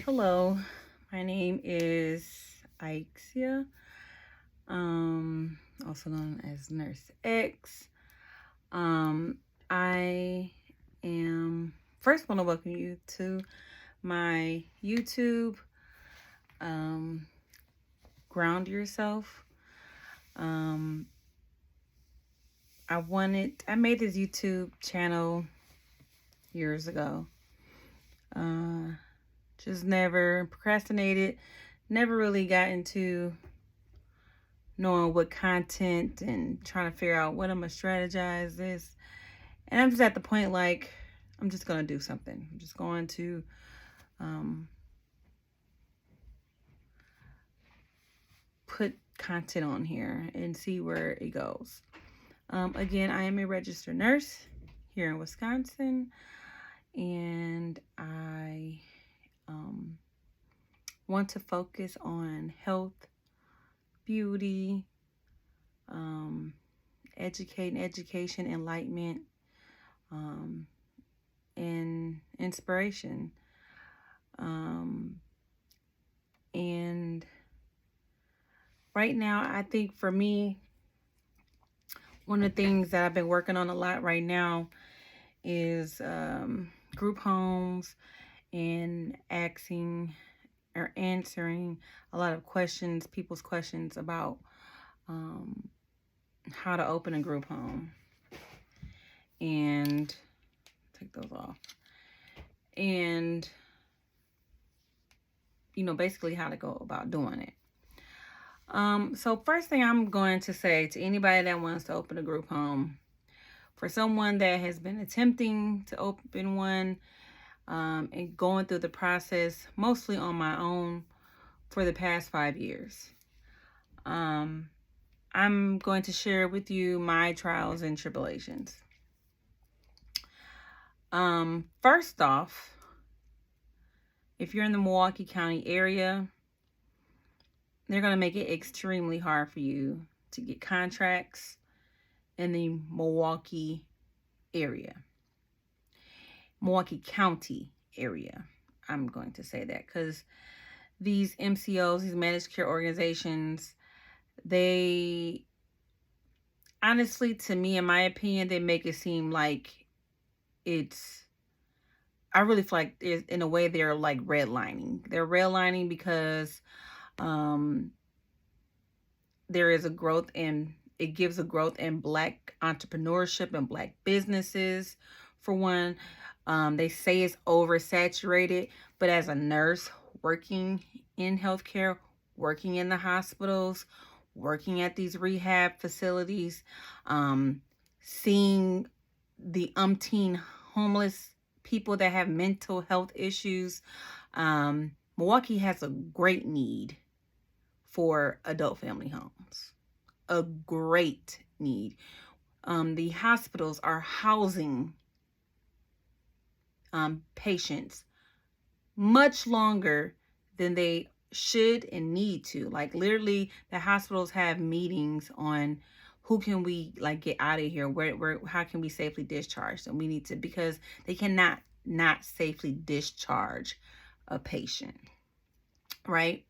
Hello, my name is Aixia, also known as Nurse X. I am first want to welcome you to my YouTube. Um, Ground yourself. Um, I made this YouTube channel years ago. Uh, just never procrastinated, never really got into knowing what content and trying to figure out what I'm gonna strategize this. And I'm just at the point like I'm just gonna do something. I'm just going to um, put content on here and see where it goes. Again, I am a registered nurse here in Wisconsin, and I want to focus on health, beauty, um, education, enlightenment, um, and inspiration. Um, and right now, I think for me, one of the things that I've been working on a lot right now is group homes and asking or answering a lot of questions, people's questions about um, how to open a group home and take those off. And, basically how to go about doing it. So first thing I'm going to say to anybody that wants to open a group home, for someone that has been attempting to open one and going through the process mostly on my own for the past 5 years, I'm going to share with you my trials and tribulations. First off, if you're in the Milwaukee County area, they're going to make it extremely hard for you to get contracts in the Milwaukee County area. I'm going to say that because these MCOs, these managed care organizations, they honestly, to me, in my opinion, they make it seem like I really feel like in a way they're like redlining. They're redlining because um, there is a growth it gives a growth in Black entrepreneurship and Black businesses, for one. They say it's oversaturated, but as a nurse working in healthcare, working in the hospitals, working at these rehab facilities, seeing the umpteen homeless people that have mental health issues, Milwaukee has a great need for adult family homes. A great need. The hospitals are housing patients much longer than they should and need to. Like literally, the hospitals have meetings on who can we like get out of here, where how can we safely discharge them. We need to, because they cannot not safely discharge a patient, right?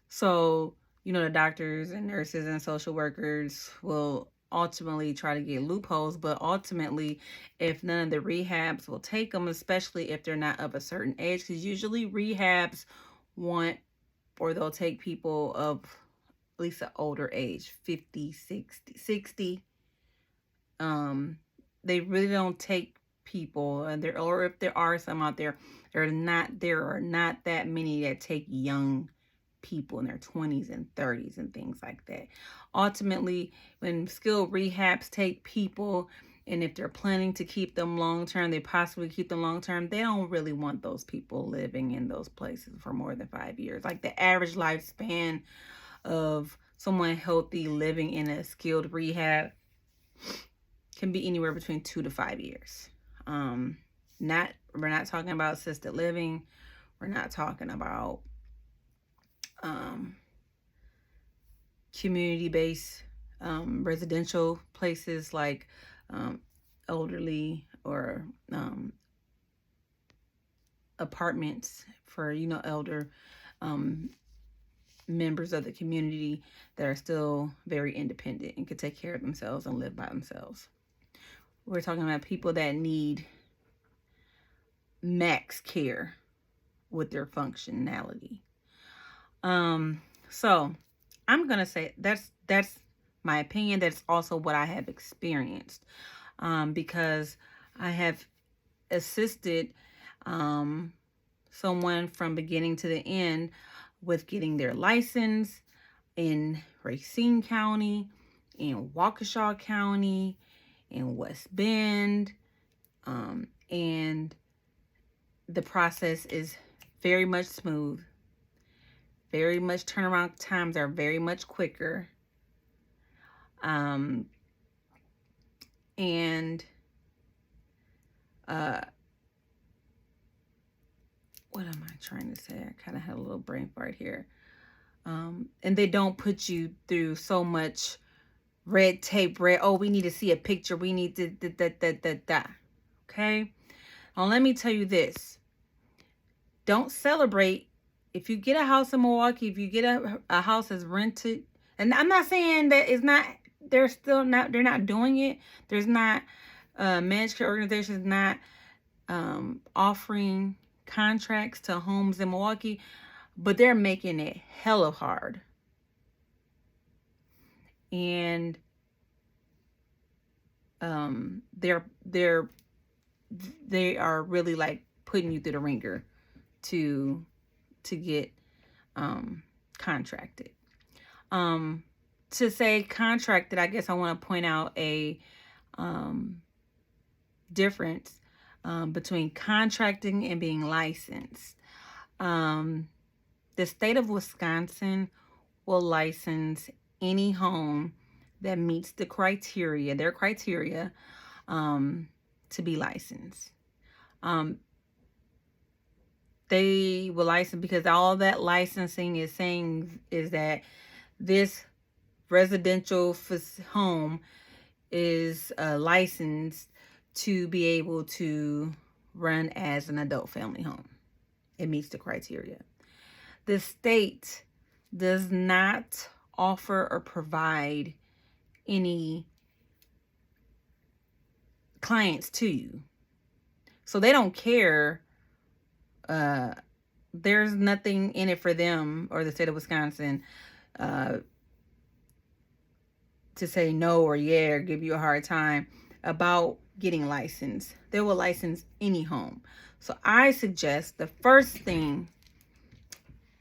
So the doctors and nurses and social workers will ultimately try to get loopholes, but ultimately, if none of the rehabs will take them, especially if they're not of a certain age, because usually rehabs want, or they'll take people of at least an older age, 50, 60. They really don't take people, or if there are some out there, there are not that many that take young people in their 20s and 30s and things like that. Ultimately, when skilled rehabs take people, and if they're planning to keep them long term, they possibly keep them long term, they don't really want those people living in those places for more than 5 years. Like the average lifespan of someone healthy living in a skilled rehab can be anywhere between 2 to 5 years. We're not talking about assisted living. We're not talking about community-based residential places like elderly or apartments for, elder um, members of the community that are still very independent and can take care of themselves and live by themselves. We're talking about people that need max care with their functionality. So I'm gonna say that's my opinion. That's also what I have experienced, because I have assisted someone from beginning to the end with getting their license in Racine County, in Waukesha County, in West Bend, and the process is very much smooth. Very much turnaround times are very much quicker. And what am I trying to say? I kind of had a little brain fart here. And they don't put you through so much red tape, oh, we need to see a picture. We need to, okay? Now, let me tell you this. Don't celebrate. If you get a house in Milwaukee, if you get a house that's rented, and I'm not saying that it's not, they're not doing it. There's not, managed care organizations not offering contracts to homes in Milwaukee, but they're making it hella hard. And they are really like putting you through the ringer to get contracted. To say contracted, I guess I want to point out a difference between contracting and being licensed. The state of Wisconsin will license any home that meets their criteria, to be licensed. They will license because all that licensing is saying is that this residential home is licensed to be able to run as an adult family home. It meets the criteria. The state does not offer or provide any clients to you. So they don't care. There's nothing in it for them or the state of Wisconsin to say no or yeah or give you a hard time about getting licensed. They will license any home. So I suggest the first thing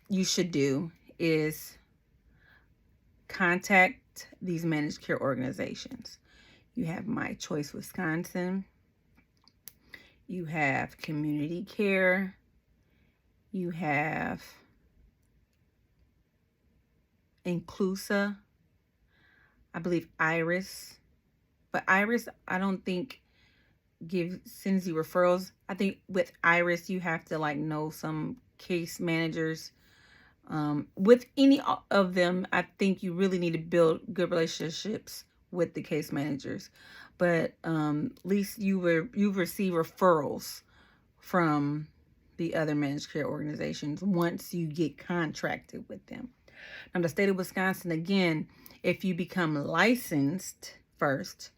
you should do is contact these managed care organizations. You have My Choice Wisconsin. You have Community Care. You have Inclusa. I believe Iris. But Iris, I don't think sends you referrals. I think with Iris, you have to know some case managers. With any of them, I think you really need to build good relationships with the case managers. But at least you receive referrals from the other managed care organizations once you get contracted with them. Now, the state of Wisconsin, again, if you become licensed first,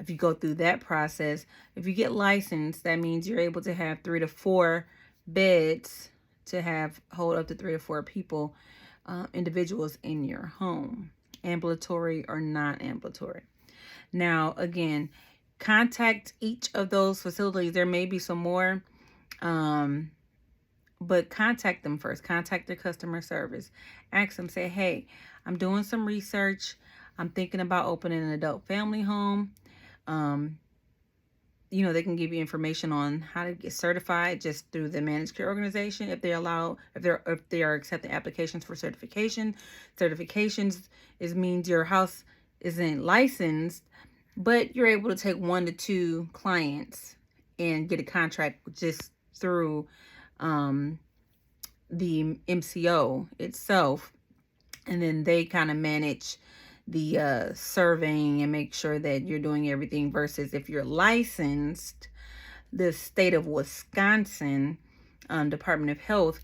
if you go through that process, if you get licensed, that means you're able to have 3 to 4 beds to hold up to 3 to 4 people, individuals in your home, ambulatory or non-ambulatory. Now, again, contact each of those facilities. There may be some more, but contact them first. Contact their customer service. Ask them, say, hey, I'm doing some research. I'm thinking about opening an adult family home. They can give you information on how to get certified just through the managed care organization if they are accepting applications for certification. Certifications means your house isn't licensed, but you're able to take 1 to 2 clients and get a contract just through the MCO itself, and then they kind of manage the surveying and make sure that you're doing everything, versus if you're licensed, the state of Wisconsin Department of Health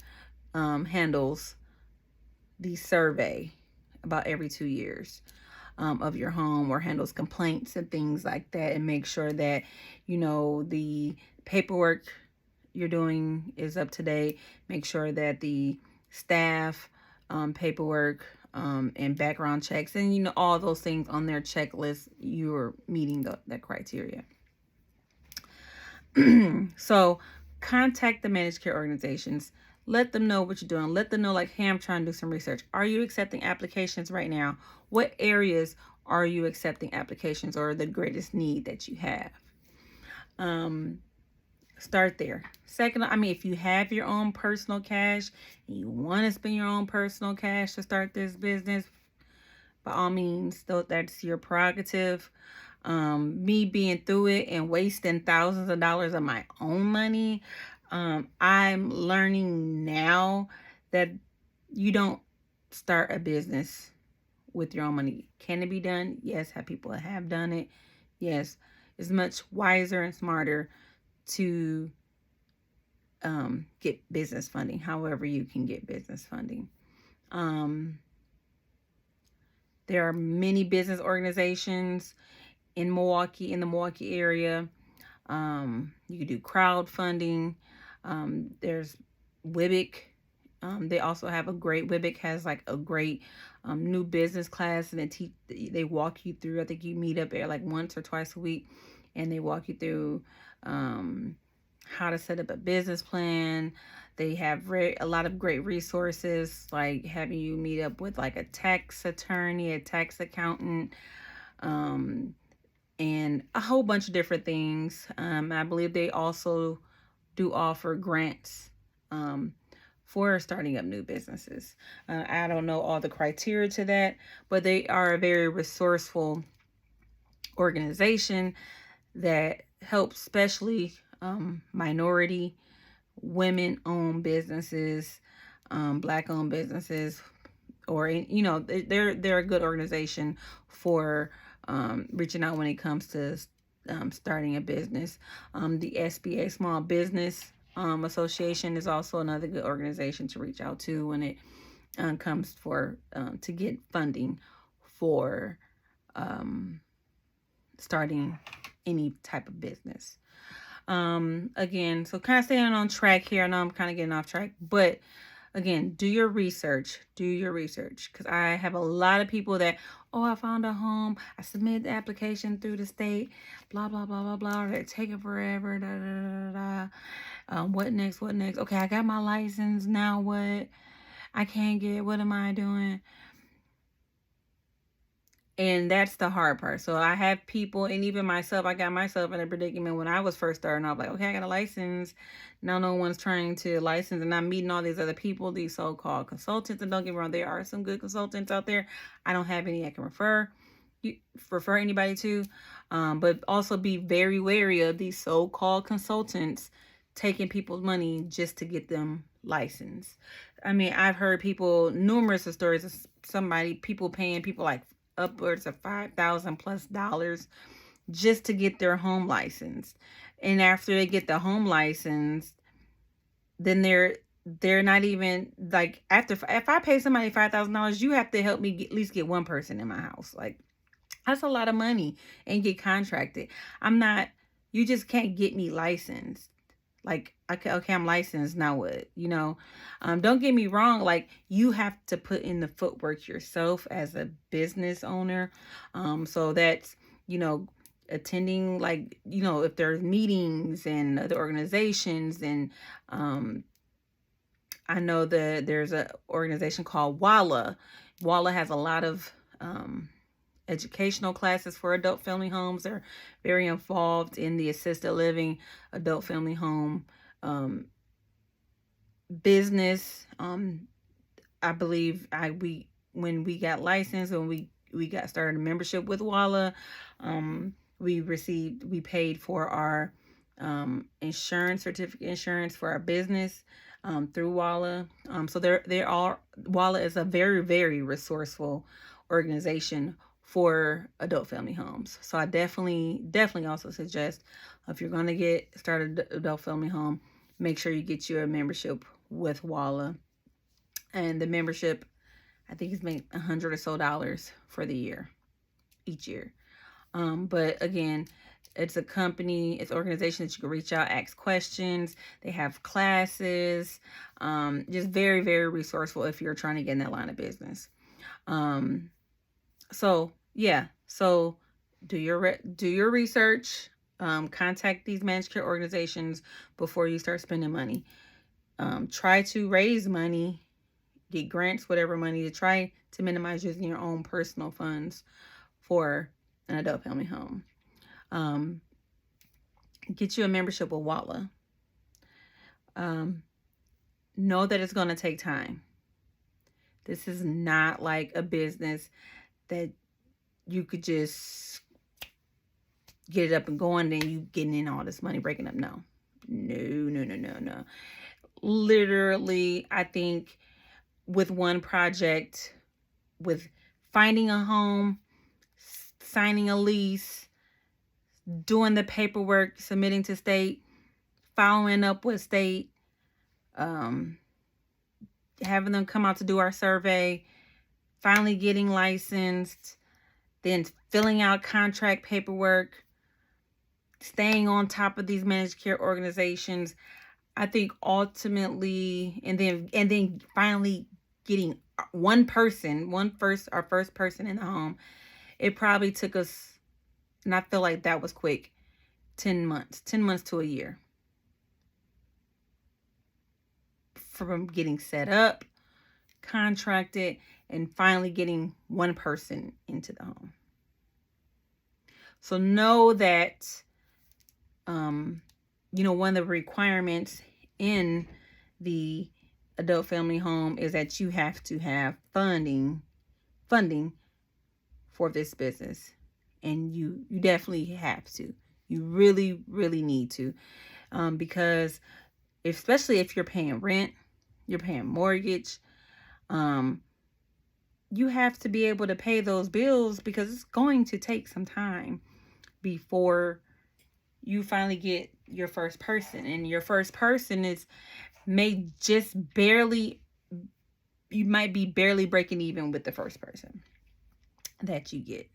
handles the survey about every 2 years of your home, or handles complaints and things like that, and make sure that, the paperwork you're doing is up to date. Make sure that the staff paperwork and background checks, and all those things on their checklist, you're meeting the criteria. So contact the managed care organizations. Let them know what you're doing. Let them know, like, hey, I'm trying to do some research. Are you accepting applications right now? What areas are you accepting applications, or the greatest need that you have? Start there. Second, if you have your own personal cash and you want to spend your own personal cash to start this business, by all means, that's your prerogative. Me being through it and wasting thousands of dollars of my own money, I'm learning now that you don't start a business with your own money. Can it be done? Yes. Have people that have done it? Yes. It's much wiser and smarter to get business funding, however you can get business funding. There are many business organizations in the Milwaukee area. You can do crowdfunding. There's WIBIC. They also have WIBIC has like a great new business class, and they walk you through. I think you meet up there like once or twice a week, and they walk you through how to set up a business plan. They have a lot of great resources, like having you meet up with like a tax attorney, a tax accountant, and a whole bunch of different things. I believe they also do offer grants for starting up new businesses. I don't know all the criteria to that, but they are a very resourceful organization that helps especially minority, women-owned businesses, Black-owned businesses, or they're a good organization for reaching out when it comes to starting a business. The SBA Small Business Association is also another good organization to reach out to when it comes to get funding for starting any type of business. Again, so kind of staying on track here. I know I'm kind of getting off track, but again, do your research, because I have a lot of people that, I found a home, I submitted the application through the state, blah, blah, blah, blah, blah, they're taking forever, da, da, da, da. What next? Okay, I got my license, now what? I can't get, what am I doing? And that's the hard part. So I have people, and even myself, I got myself in a predicament when I was first starting. I was like, okay, I got a license. Now no one's trying to license, and I'm meeting all these other people, these so-called consultants. And don't get me wrong, there are some good consultants out there. I don't have any I can refer anybody to. But also be very wary of these so-called consultants taking people's money just to get them licensed. I've heard numerous of stories of people paying people like upwards of $5,000+ just to get their home license. And after they get the home license, then they're not even like, if I pay somebody $5,000, you have to help me at least get one person in my house. Like, that's a lot of money, and get contracted. You just can't get me licensed. Like, okay, I'm licensed, now what? Don't get me wrong, like, you have to put in the footwork yourself as a business owner. So that's, attending, like, if there's meetings and other organizations, and I know that there's an organization called WALA. WALA has a lot of educational classes for adult family homes. They're very involved in the assisted living adult family home business. I believe when we got licensed, when we got started a membership with WALA, we paid for our certificate insurance for our business through WALA. So WALA is a very, very resourceful organization for adult family homes. So I definitely also suggest, if you're going to get started adult family home, make sure you get you a membership with Walla. And the membership, I think it's made $100 or so for the year, each year. But again, it's a company, it's an organization that you can reach out, ask questions. They have classes. Just very, very resourceful if you're trying to get in that line of business. So yeah, so do your research. Contact these managed care organizations before you start spending money. Try to raise money, get grants, whatever money, to try to minimize using your own personal funds for an adult family home. Get you a membership with Walla. Know that it's going to take time. This is not like a business that you could just get it up and going, then you getting in all this money breaking up. No. Literally, I think with one project, with finding a home, signing a lease, doing the paperwork, submitting to state, following up with state, having them come out to do our survey, finally getting licensed, then filling out contract paperwork, staying on top of these managed care organizations. I think ultimately, and then finally getting our first person in the home. It probably took us, and I feel like that was quick, 10 months to a year. From getting set up, contracted, and finally getting one person into the home. So know that, one of the requirements in the adult family home is that you have to have funding for this business. And you definitely have to. You really, really need to. Because especially if you're paying rent, you're paying mortgage, you have to be able to pay those bills, because it's going to take some time before you finally get your first person. And your first person you might be barely breaking even with the first person that you get.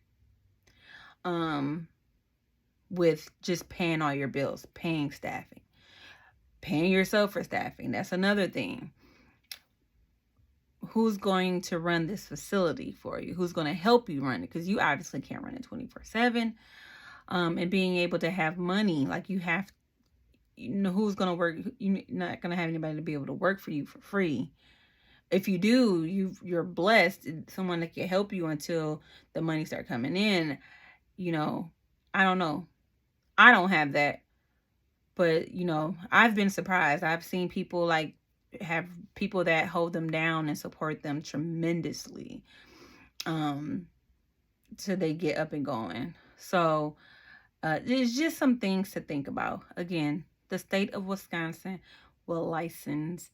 With just paying all your bills, paying staffing, paying yourself for staffing. That's another thing. Who's going to run this facility for you? Who's going to help you run it? Because you obviously can't run it 24/7. And being able to have money, like who's going to work? You're not going to have anybody to be able to work for you for free. If you do, you're blessed. Someone that can help you until the money start coming in. I don't know. I don't have that. But, I've been surprised. I've seen people have people that hold them down and support them tremendously. So they get up and going. So there's just some things to think about. Again, the state of Wisconsin will license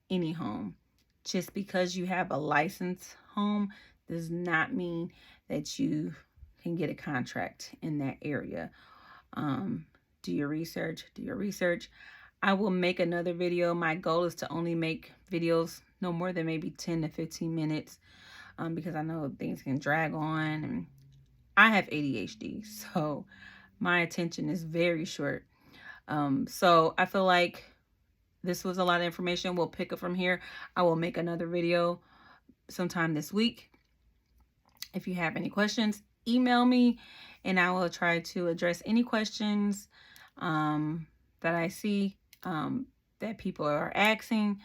any home. Just because you have a licensed home does not mean that you can get a contract in that area. Do your research. I will make another video. My goal is to only make videos no more than maybe 10 to 15 minutes, because I know things can drag on, and I have ADHD, so my attention is very short. So I feel like this was a lot of information. We'll pick up from here. I will make another video sometime this week. If you have any questions, email me, and I will try to address any questions that I see that people are asking,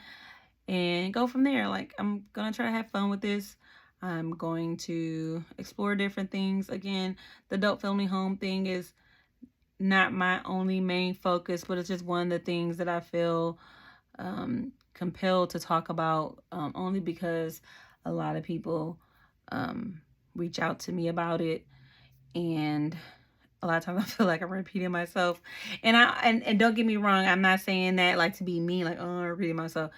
and go from there. I'm gonna try to have fun with this. I'm going to explore different things. Again, the adult family home thing is not my only main focus, but it's just one of the things that I feel compelled to talk about, only because a lot of people reach out to me about it, and a lot of times I feel like I'm repeating myself. And don't get me wrong, I'm not saying that to be mean, I'm repeating myself.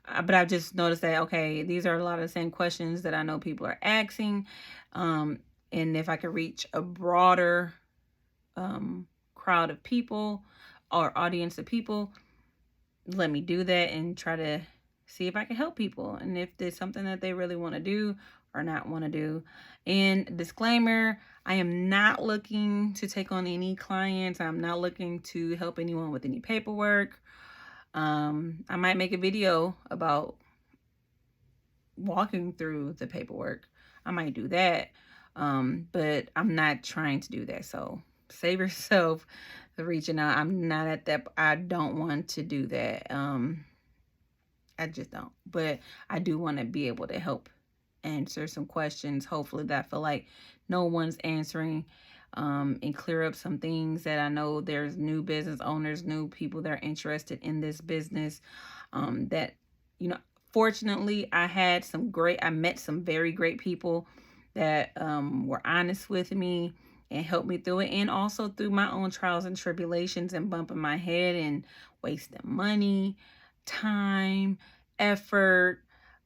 But I've just noticed that, okay, these are a lot of the same questions that I know people are asking. And if I could reach a broader crowd of people or audience of people, let me do that and try to see if I can help people, and if there's something that they really want to do or not want to do. And disclaimer, I am not looking to take on any clients. I'm not looking to help anyone with any paperwork. I might make a video about walking through the paperwork. I might do that. But I'm not trying to do that. So save yourself reaching out. I'm not at that. I don't want to do that. I just don't. But I do want to be able to help answer some questions, hopefully, that I feel like no one's answering, and clear up some things that I know there's new business owners, new people that are interested in this business, that, you know, fortunately, I met some very great people that were honest with me and helped me through it, and also through my own trials and tribulations and bumping my head and wasting money, time, effort.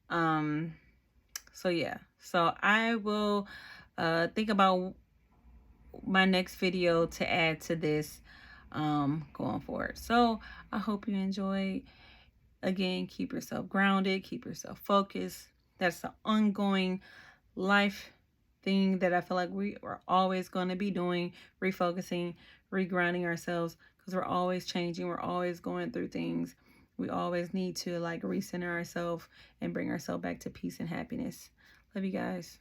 So yeah, so I will think about my next video to add to this going forward. So I hope you enjoyed. Again, keep yourself grounded, keep yourself focused. That's the ongoing life thing that I feel like we are always going to be doing, refocusing, regrounding ourselves, because we're always changing, we're always going through things. We always need to like recenter ourselves and bring ourselves back to peace and happiness. Love you guys.